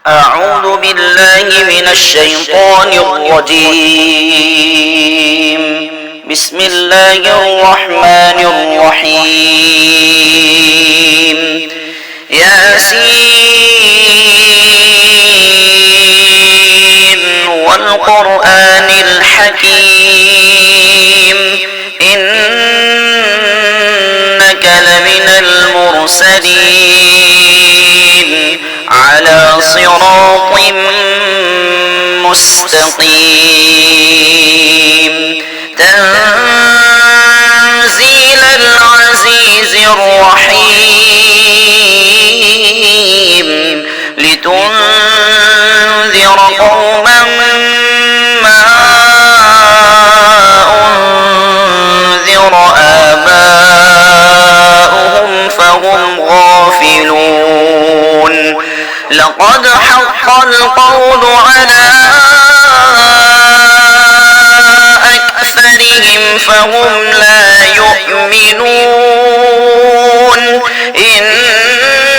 أعوذ بالله من الشيطان الرجيم. بسم الله الرحمن الرحيم. ياسين والقرآن الحكيم إنك لمن المرسلين على صراط مستقيم تنزيل العزيز الرحيم لتنذر قوما ما أنذر آباؤهم فهم غافلون لقد حق القول على أكثرهم فهم لا يؤمنون إنا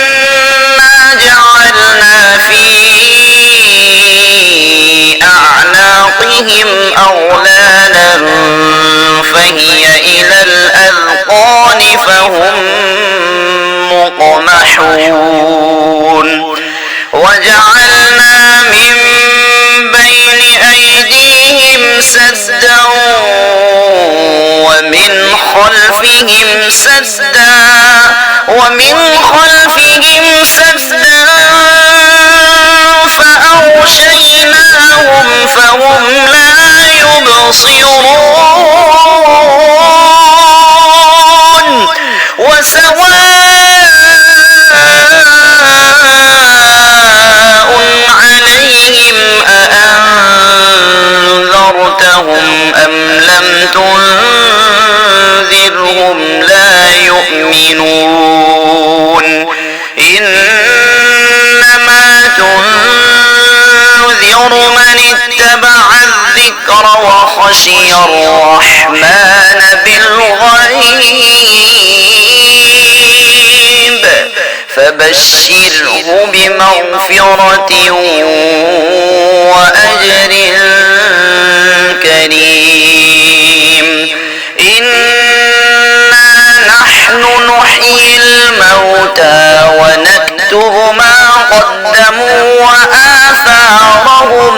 جعلنا في أعناقهم أغلالا فهي إلى الأذقان فهم مقمحون وجعلنا من بين أيديهم سدا ومن خلفهم سدا فأغشيناهم فهم لا يبصرون وسواء عليهم أأنذرتهم أم لم تنذرهم لا يؤمنون إنما تنذر من اتبع الذكر وخشي الرحمن بالغيب فبشره بمغفرة وأجر كريم إنا نحن نحيي الموتى ونكتب ما قدموا وآثارهم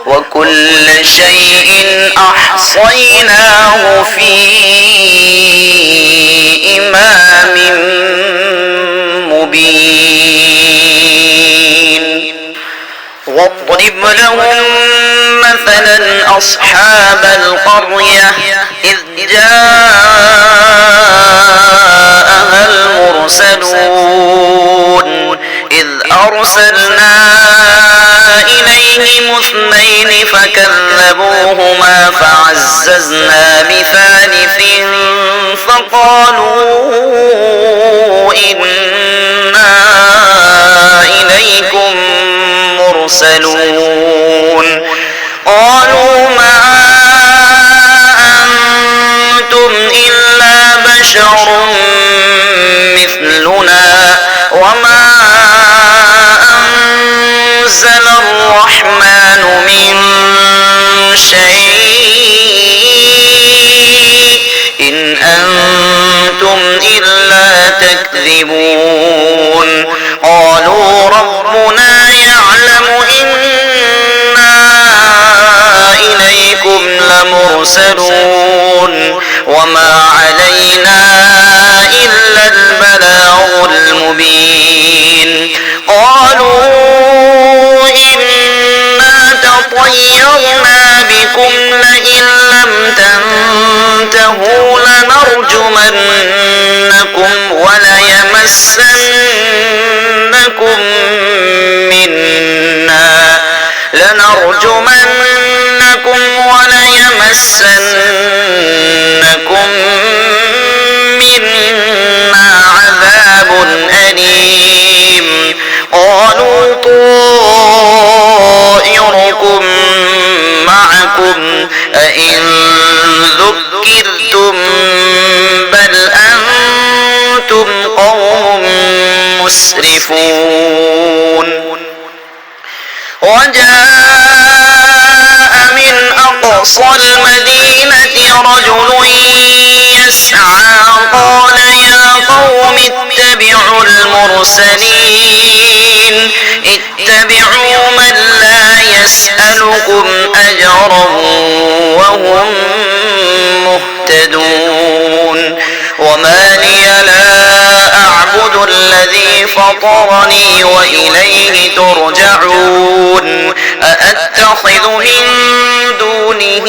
وكل شيء أحصيناه في إمام مبين واضرب لهم مثلا أصحاب القرية إذ جاءها المرسلون إذ أرسلنا إليهم اثنين فكذبوهما فعززنا بثالث فقالوا إنا إليكم مرسلون قالوا ما أنتم إلا بشر مثلنا وما أنزل الرحمن من شيء إن أنتم إلا تكذبون قالوا ربنا يعلم إنا إليكم لمرسلون وما علينا إلا البلاغ المبين قالوا إنا تطيرنا بكم لئن لم تنتهوا لنرجمنكم وليمسنكم منا عذاب أليم قالوا طائركم معكم أئن ذكرتم بل أنتم قوم مسرفون وجاء من أقصى المدينة رجل يسعى قال يا قوم اتبعوا المرسلين اتبعوا من لا يسألكم أجرا وهم مهتدون وما لي لا أعبد الذي فطرني وإليه ترجعون أأتخذ من دونه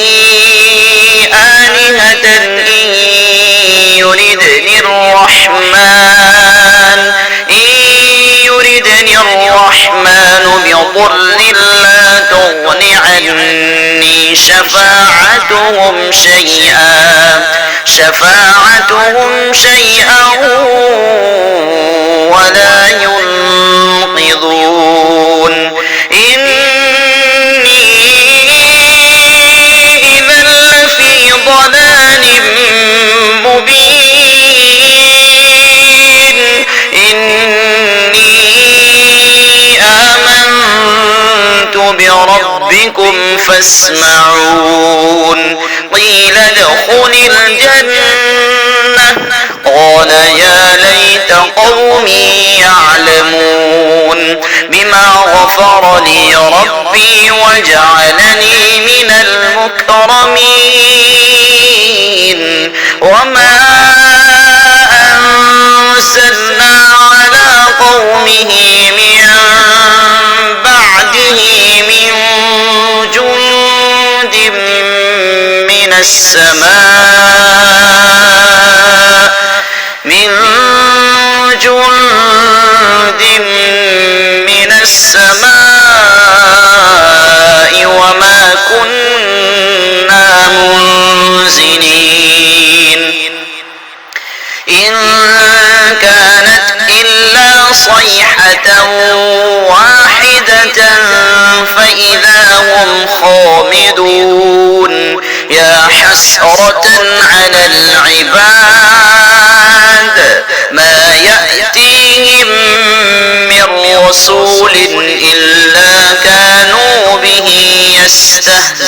آلهة إن يردني الرحمن بضر لا تغن عني شفاعتهم شيئا ولا ينقذون إني إذا لفي ضلال مبين إني آمنت بربكم فاسمعون قيل ادخل الجنة قال يا ليت قومي يعلمون بما غفر لي ربي وجعلني من المكرمين وما أرسلنا على قومه من بعده من جند من السماء وما كنا منزلين إن كانت إلا صيحة واحدة فإذا هم خامدون يا حسرة على العباد ما يأتيهم من رسول إلا كانوا به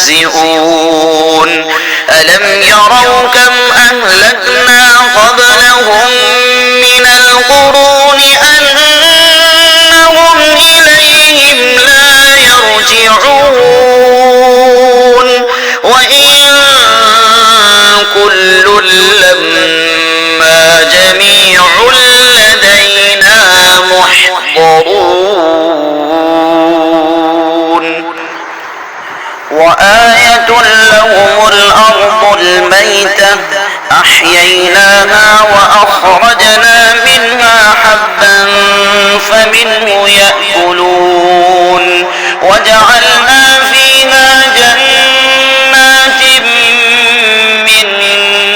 يستهزئون ألم يروا كم أهلكنا قبلهم من القرون أنهم إليهم لا يرجعون وإن كل لما جميع لدينا محضرون وآية لهم الأرض الميتة أحييناها وأخرجنا منها حبا فمنه يأكلون وجعلنا فيها جنات من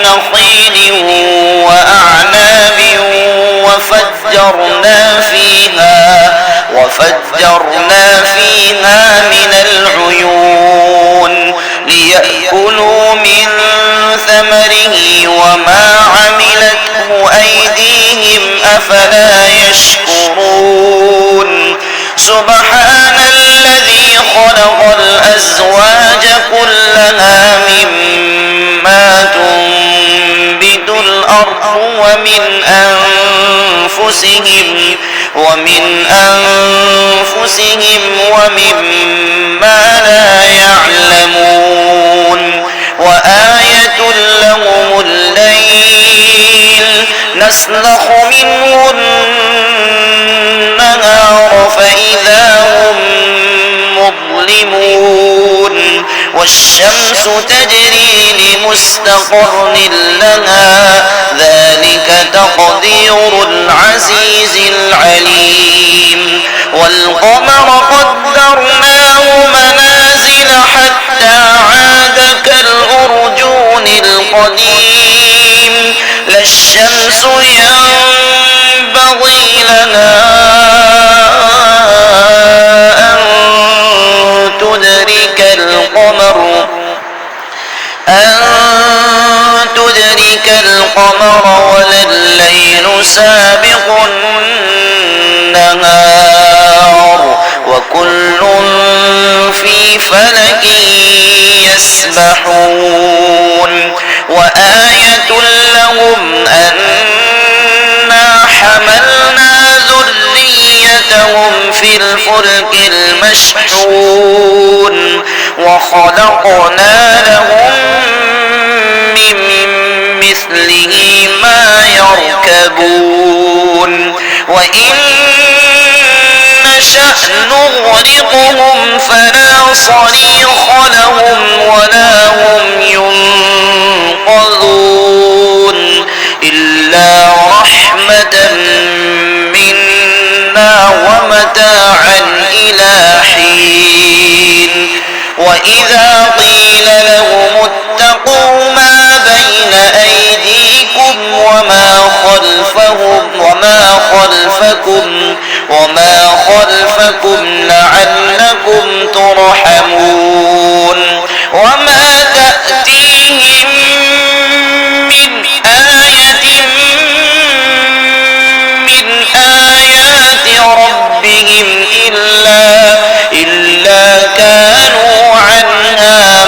نخيل وأعناب وفجرنا فيها من العيون ليأكلوا من ثمره وما عملته أيديهم أفلا يشكرون سبحان الذي خلق الأزواج كلها مما تنبت الأرض ومن أنفسهم ومما لا يعلمون وآية لهم الليل نسلخ منه النهار فإذا هم مظلمون والشمس تجري لمستقر لها ذلك تقدير العزيز العليم والقمر قدرناه منازل حتى عاد كالأرجون القديم لا الشمس ينبغي لها أن تدرك القمر ولا الليل سابق النهار وكل فلك يسبحون وآية لهم أنا حملنا ذريتهم في الفلك المشحون وخلقنا لهم من مثله ما يركبون وإن نشأ نغرقهم فلا صريخ لهم ولا هم ينقذون إلا رحمة منا ومتاعا إلى حين وإذا قيل لهم اتقوا ما بين أيديكم وما خلفكم لعلكم ترحمون وما تأتيهم من آية من آيات ربهم إلا كانوا عنها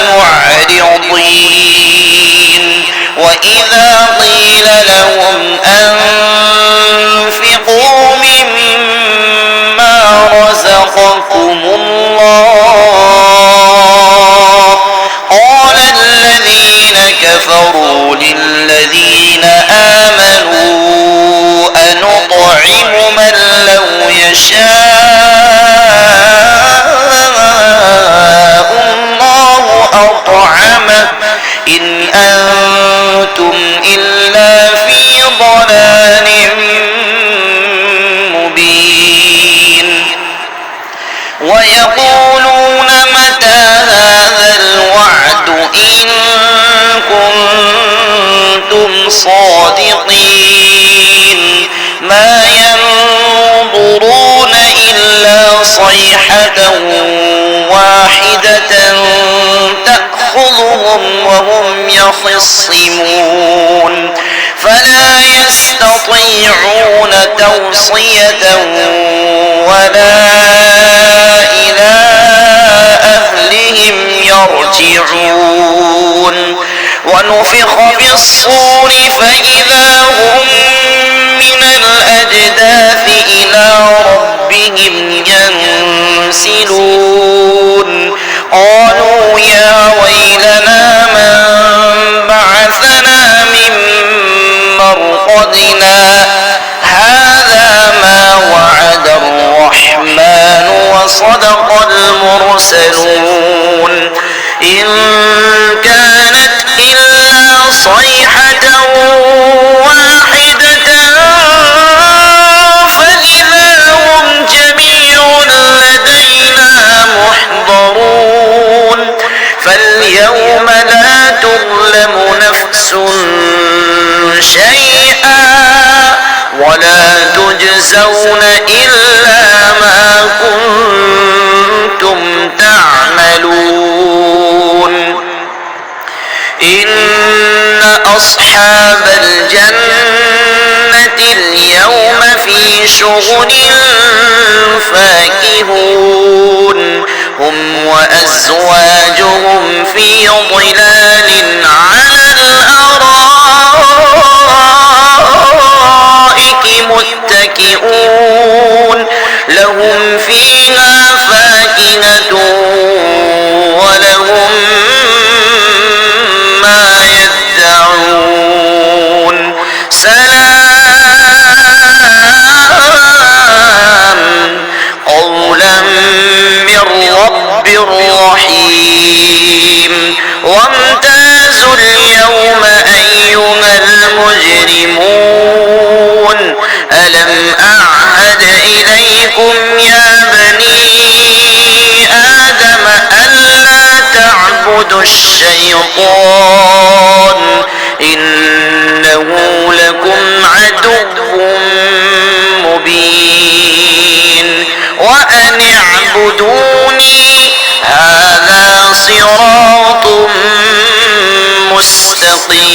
معرضين وإذا قيل لهم أنفقوا مما رزقكم الله قال الذين كفروا للذين آمنوا أنطعم من لو يشاء الله أطعمه إن أنتم إلا في ضلال مبين ويقولون متى هذا الوعد إن كنتم صادقين ما ينظرون إلا صيحة واحدة تأخذهم وهم يخصمون فلا يستطيعون توصية ولا إلى أهلهم يرجعون ونفخ في الصور فإذا هم من الأجداث إلى ربهم ينسلون قالوا يا ويلنا من بعثنا من مرقدنا هذا ما وعد الرحمن وصدق المرسلون إن كانت إلا صيحة واحدة فإذا هم جميع لدينا محضرون فاليوم لا تظلم نفس شيئا ولا تجزون إلا ما كنتم تعملون إن أصحاب الجنة اليوم في شغل فاكهون هم وأزواجهم في ظلال على الأرائك متكئون لهم فيها فاكهة ولهم ما يدعون سلام قولا من رب رحيم وامتازوا اليوم أيها المجرمون ألم أعهد إليكم يا بني آدم ألا تعبدوا الشيطان إنه لكم عدو مبين وأن اعبدوني هذا صراط مستقيم